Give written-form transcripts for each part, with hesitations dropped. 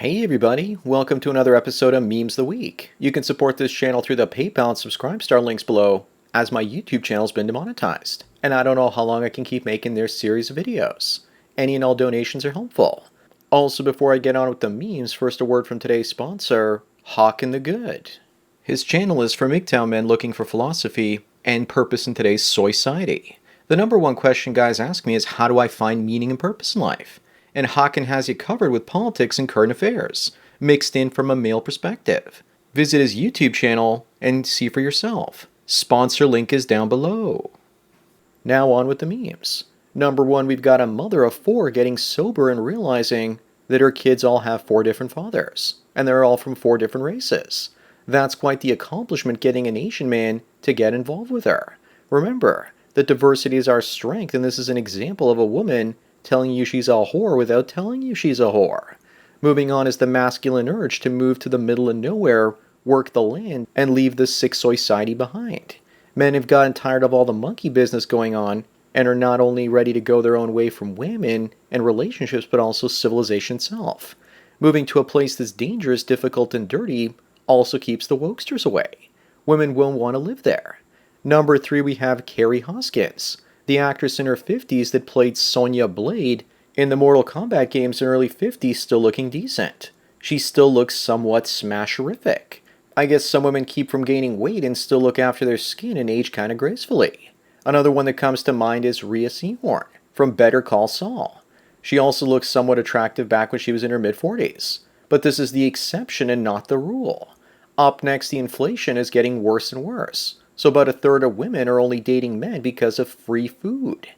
Hey everybody, welcome to another episode of Memes the Week. You can support this channel through the PayPal and Subscribe Star links below, as my YouTube channel's been demonetized, and I don't know how long I can keep making this series of videos. Any and all donations are helpful. Also, before I get on with the memes, first a word from today's sponsor, Hawk and the Good. His channel is for MGTOW men looking for philosophy and purpose in today's society. The number one question guys ask me is, how do I find meaning and purpose in life? And Hawken has you covered with politics and current affairs, mixed in from a male perspective. Visit his YouTube channel and see for yourself. Sponsor link is down below. Now on with the memes. Number one, we've got a mother of four getting sober and realizing that her kids all have four different fathers, and they're all from four different races. That's quite the accomplishment, getting an Asian man to get involved with her. Remember that diversity is our strength, and this is an example of a woman telling you she's a whore without telling you she's a whore. Moving on is the masculine urge to move to the middle of nowhere, work the land, and leave the sick society behind. Men have gotten tired of all the monkey business going on and are not only ready to go their own way from women and relationships, but also civilization itself. Moving to a place that's dangerous, difficult, and dirty also keeps the wokesters away. Women will want to live there. Number three, we have Carrie Hoskins, the actress in her 50s that played Sonya Blade in the Mortal Kombat games in her early 50s, still looking decent. She still looks somewhat smasherific. I guess some women keep from gaining weight and still look after their skin and age kind of gracefully. Another one that comes to mind is Rhea Seehorn from Better Call Saul. She also looks somewhat attractive back when she was in her mid-40s. But this is the exception and not the rule. Up next, the inflation is getting worse and worse. So about a third of women are only dating men because of free food.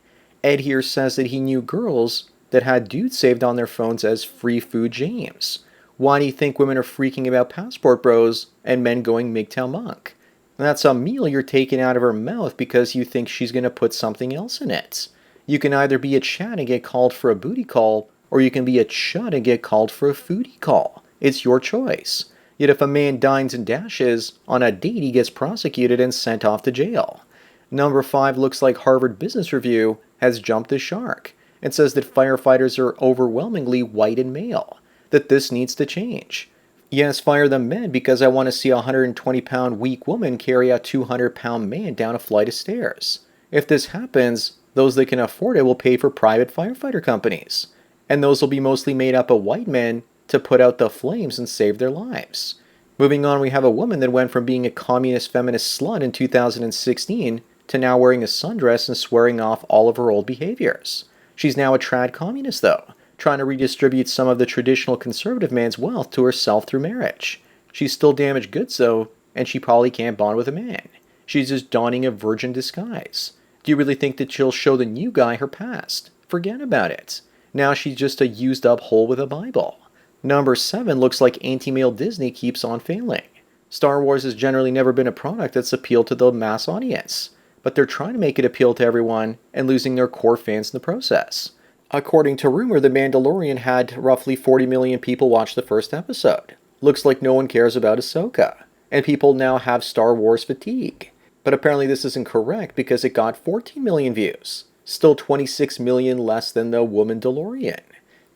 Ed here says that he knew girls that had dudes saved on their phones as Free Food James. Why do you think women are freaking about passport bros and men going MGTOW monk? That's a meal you're taking out of her mouth because you think she's going to put something else in it. You can either be a chat and get called for a booty call, or you can be a chud and get called for a foodie call. It's your choice. Yet if a man dines and dashes on a date, he gets prosecuted and sent off to jail. Number five, looks like Harvard Business Review has jumped the shark and says that firefighters are overwhelmingly white and male, that this needs to change. Yes, fire the men, because I want to see a 120-pound weak woman carry a 200-pound man down a flight of stairs. If this happens, those that can afford it will pay for private firefighter companies, and those will be mostly made up of white men to put out the flames and save their lives. Moving on, we have a woman that went from being a communist feminist slut in 2016 to now wearing a sundress and swearing off all of her old behaviors. She's now a trad communist though, trying to redistribute some of the traditional conservative man's wealth to herself through marriage. She's still damaged goods though, and she probably can't bond with a man. She's just donning a virgin disguise. Do you really think that she'll show the new guy her past? Forget about it. Now she's just a used up hole with a Bible. Number seven, looks like anti-male Disney keeps on failing. Star Wars has generally never been a product that's appealed to the mass audience, but they're trying to make it appeal to everyone and losing their core fans in the process. According to rumor, The Mandalorian had roughly 40 million people watch the first episode. Looks like no one cares about Ahsoka, and people now have Star Wars fatigue. But apparently this isn't correct because it got 14 million views, still 26 million less than The Woman DeLorean.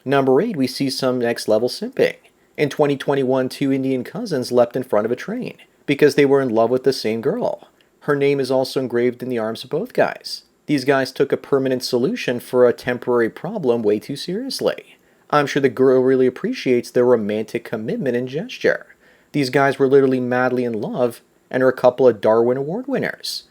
Number 8, we see some next level simping. In 2021, two Indian cousins leapt in front of a train because they were in love with the same girl. Her name is also engraved in the arms of both guys. These guys took a permanent solution for a temporary problem way too seriously. I'm sure the girl really appreciates their romantic commitment and gesture. These guys were literally madly in love and are a couple of Darwin Award winners.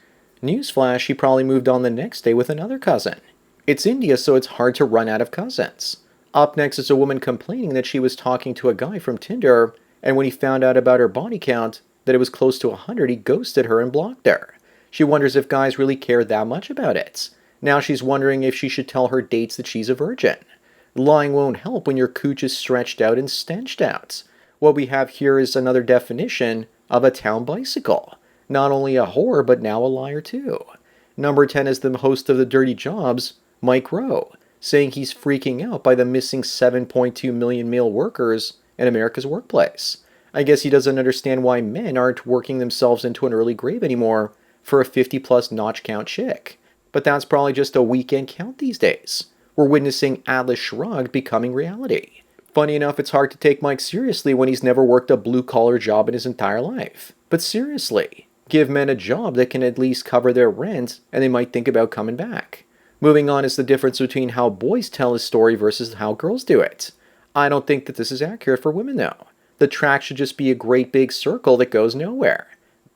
Newsflash, she probably moved on the next day with another cousin. It's India, so it's hard to run out of cousins. Up next is a woman complaining that she was talking to a guy from Tinder, and when he found out about her body count, that it was close to 100, he ghosted her and blocked her. She wonders if guys really care that much about it. Now she's wondering if she should tell her dates that she's a virgin. Lying won't help when your cooch is stretched out and stenched out. What we have here is another definition of a town bicycle. Not only a whore, but now a liar too. Number 10 is the host of The Dirty Jobs, Mike Rowe, saying he's freaking out by the missing 7.2 million male workers in America's workplace. I guess he doesn't understand why men aren't working themselves into an early grave anymore for a 50-plus notch count chick. But that's probably just a weekend count these days. We're witnessing Atlas Shrugged becoming reality. Funny enough, it's hard to take Mike seriously when he's never worked a blue-collar job in his entire life. But seriously, give men a job that can at least cover their rent, and they might think about coming back. Moving on is the difference between how boys tell a story versus how girls do it. I don't think that this is accurate for women, though. The track should just be a great big circle that goes nowhere.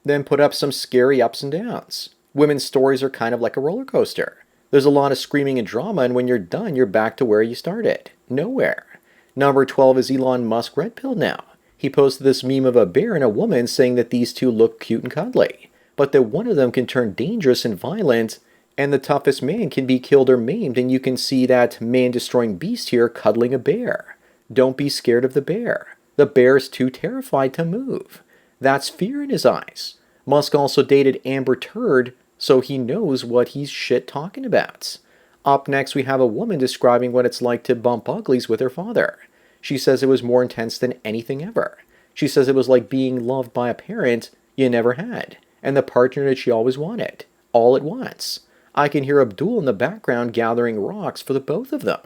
Then put up some scary ups and downs. Women's stories are kind of like a roller coaster. There's a lot of screaming and drama, and when you're done, you're back to where you started. Nowhere. Number 12 is Elon Musk red pill now. He posted this meme of a bear and a woman saying that these two look cute and cuddly, but that one of them can turn dangerous and violent, and the toughest man can be killed or maimed, and you can see that man-destroying beast here cuddling a bear. Don't be scared of the bear. The bear is too terrified to move. That's fear in his eyes. Musk also dated Amber Turd, so he knows what he's shit talking about. Up next, we have a woman describing what it's like to bump uglies with her father. She says it was more intense than anything ever. She says it was like being loved by a parent you never had, and the partner that she always wanted, all at once. I can hear Abdul in the background gathering rocks for the both of them.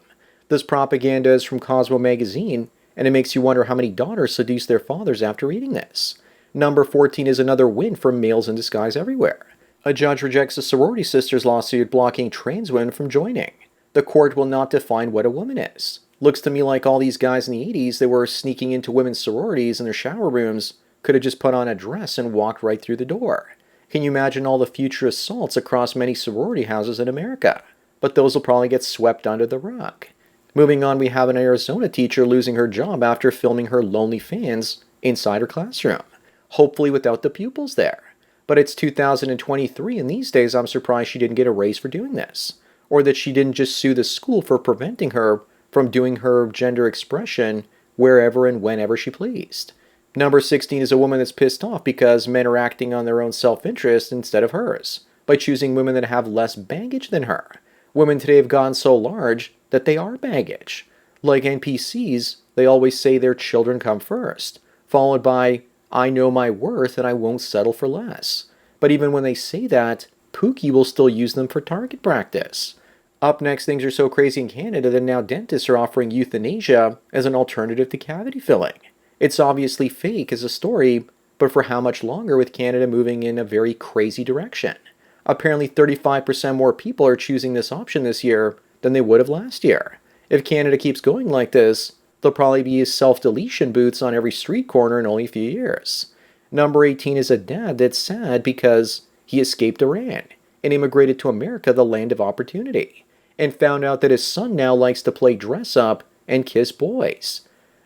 This propaganda is from Cosmo magazine, and it makes you wonder how many daughters seduce their fathers after reading this. Number 14 is another win for males in disguise everywhere. A judge rejects a sorority sister's lawsuit blocking trans women from joining. The court will not define what a woman is. Looks to me like all these guys in the 80s that were sneaking into women's sororities in their shower rooms could have just put on a dress and walked right through the door. Can you imagine all the future assaults across many sorority houses in America? But those will probably get swept under the rug. Moving on, we have an Arizona teacher losing her job after filming her lonely fans inside her classroom. Hopefully without the pupils there. But it's 2023, and these days I'm surprised she didn't get a raise for doing this. Or that she didn't just sue the school for preventing her from doing her gender expression wherever and whenever she pleased. Number 16 is a woman that's pissed off because men are acting on their own self-interest instead of hers, by choosing women that have less baggage than her. Women today have gotten so large that they are baggage. Like NPCs, they always say their children come first, followed by, I know my worth and I won't settle for less. But even when they say that, Pookie will still use them for target practice. Up next, things are so crazy in Canada that now dentists are offering euthanasia as an alternative to cavity filling. It's obviously fake as a story, but for how much longer with Canada moving in a very crazy direction? Apparently 35% more people are choosing this option this year than they would have last year. If Canada keeps going like this, there'll probably be self-deletion booths on every street corner in only a few years. Number 18 is a dad that's sad because he escaped Iran and immigrated to America, the land of opportunity, and found out that his son now likes to play dress-up and kiss boys.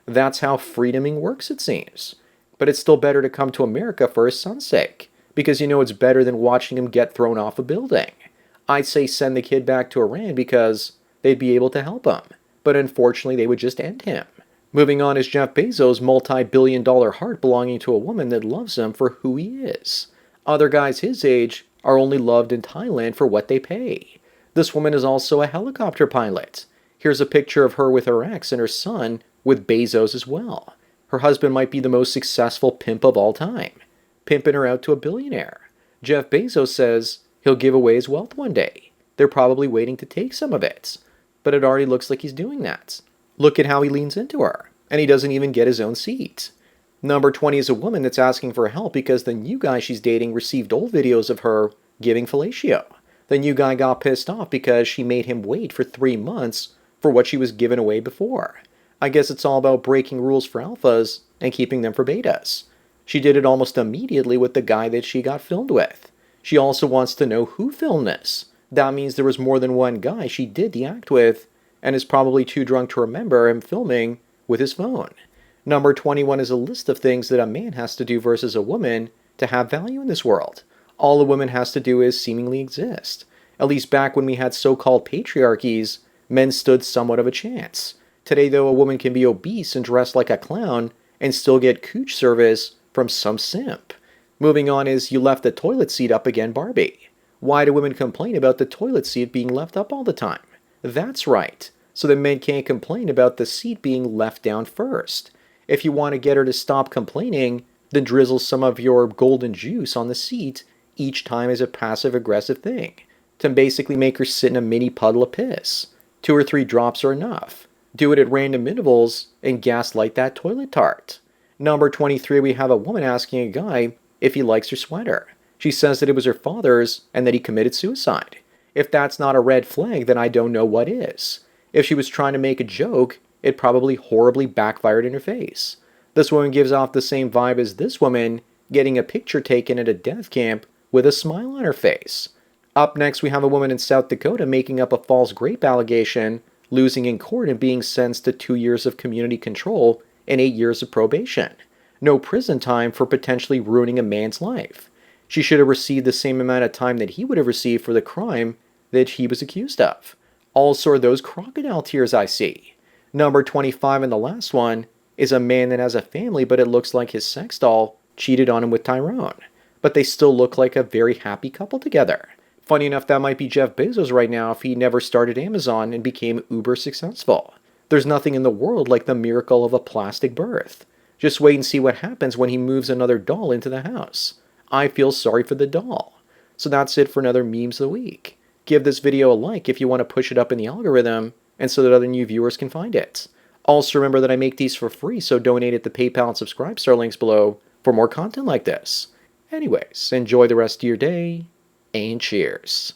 That's how freedoming works, it seems. But it's still better to come to America for his son's sake, because you know it's better than watching him get thrown off a building. I'd say send the kid back to Iran because they'd be able to help him, but unfortunately they would just end him. Moving on is Jeff Bezos' multi-billion-dollar heart belonging to a woman that loves him for who he is. Other guys his age are only loved in Thailand for what they pay. This woman is also a helicopter pilot. Here's a picture of her with her ex and her son with Bezos as well. Her husband might be the most successful pimp of all time, pimping her out to a billionaire. Jeff Bezos says he'll give away his wealth one day. They're probably waiting to take some of it, but it already looks like he's doing that. Look at how he leans into her, and he doesn't even get his own seat. Number 20 is a woman that's asking for help because the new guy she's dating received old videos of her giving fellatio. The new guy got pissed off because she made him wait for 3 months for what she was giving away before. I guess it's all about breaking rules for alphas and keeping them for betas. She did it almost immediately with the guy that she got filmed with. She also wants to know who filmed this. That means there was more than one guy she did the act with, and is probably too drunk to remember him filming with his phone. Number 21 is a list of things that a man has to do versus a woman to have value in this world. All a woman has to do is seemingly exist. At least back when we had so-called patriarchies, men stood somewhat of a chance. Today, though, a woman can be obese and dressed like a clown and still get cooch service from some simp. Moving on is you left the toilet seat up again, Barbie. Why do women complain about the toilet seat being left up all the time? That's right, so that men can't complain about the seat being left down first. If you want to get her to stop complaining, then drizzle some of your golden juice on the seat each time as a passive-aggressive thing, to basically make her sit in a mini puddle of piss. 2 or 3 drops are enough. Do it at random intervals and gaslight that toilet tart. Number 23, we have a woman asking a guy if he likes her sweater. She says that it was her father's and that he committed suicide. If that's not a red flag, then I don't know what is. If she was trying to make a joke, it probably horribly backfired in her face. This woman gives off the same vibe as this woman getting a picture taken at a death camp with a smile on her face. Up next, we have a woman in South Dakota making up a false rape allegation, losing in court and being sentenced to 2 years of community control and 8 years of probation. No prison time for potentially ruining a man's life. She should have received the same amount of time that he would have received for the crime that he was accused of. Also, are those crocodile tears I see. Number 25 and the last one is a man that has a family, but it looks like his sex doll cheated on him with Tyrone. But they still look like a very happy couple together. Funny enough, that might be Jeff Bezos right now if he never started Amazon and became uber successful. There's nothing in the world like the miracle of a plastic birth. Just wait and see what happens when he moves another doll into the house. I feel sorry for the doll. So that's it for another Memes of the Week. Give this video a like if you want to push it up in the algorithm and so that other new viewers can find it. Also remember that I make these for free, so donate at the PayPal and Subscribe Star links below for more content like this. Anyways, enjoy the rest of your day, and cheers.